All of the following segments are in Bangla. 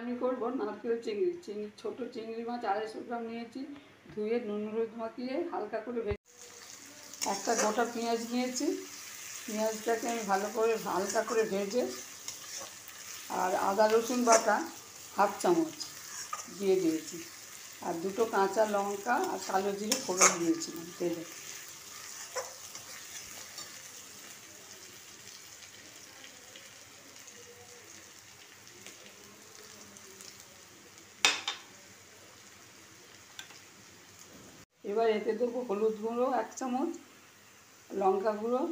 আমি করবো নারকেল চিংড়ি ছোটো চিংড়ি মাছ 250 গ্রাম নিয়েছি, ধুয়ে নুন হলুদ মাখিয়ে হালকা করে ভেজে। একটা গোটা পেঁয়াজ নিয়েছি, পেঁয়াজটাকে আমি ভালো করে হালকা করে ভেজে আর আদা রসুন বাটা 1/2 চামচ দিয়ে দিয়েছি, আর 2টো কাঁচা লঙ্কা আর কালো জিরে ফোড়ন দিয়েছিলাম তেলে। এবার এতে দেবো হলুদ গুঁড়ো 1 চামচ, লঙ্কা গুঁড়ো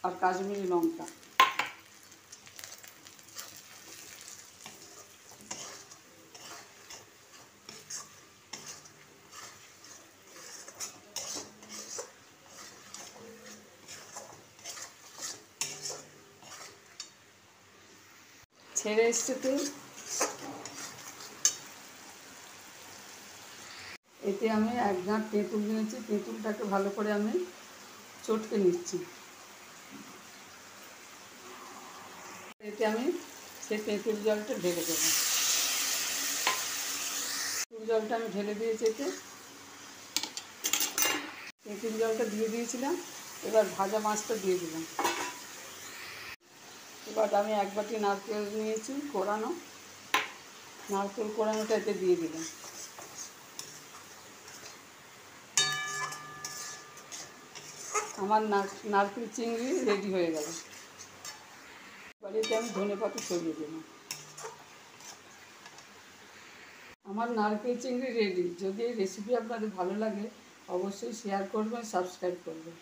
আর কাশ্মীরি লঙ্কা। ছেড়ে এসছে তেল, এতে আমি 1 গাঁট তেঁতুল নিয়েছি, তেঁতুলটাকে ভালো করে আমি চটকে নিচ্ছি। এতে আমি সেই তেঁতুল জলটা ঢেলে দেবো। তেঁতুল জলটা আমি ঢেলে দিয়েছি, এতে তেঁতুল জলটা দিয়ে দিয়েছিলাম। এবার ভাজা মাছটা দিয়ে দিলাম। এবার আমি 1 বাটি নারকেল নিয়েছি কোরানো, নারকেল কোরানোটা এতে দিয়ে দিলাম। আমার নারকেল চিংড়ি রেডি হয়ে গেল। বাড়িতে আমি ধনেপাতা ছড়িয়ে দিলাম। আমার নারকেল চিংড়ি রেডি। যদি এই রেসিপি আপনাদের ভালো লাগে অবশ্যই শেয়ার করবেন, সাবস্ক্রাইব করবেন।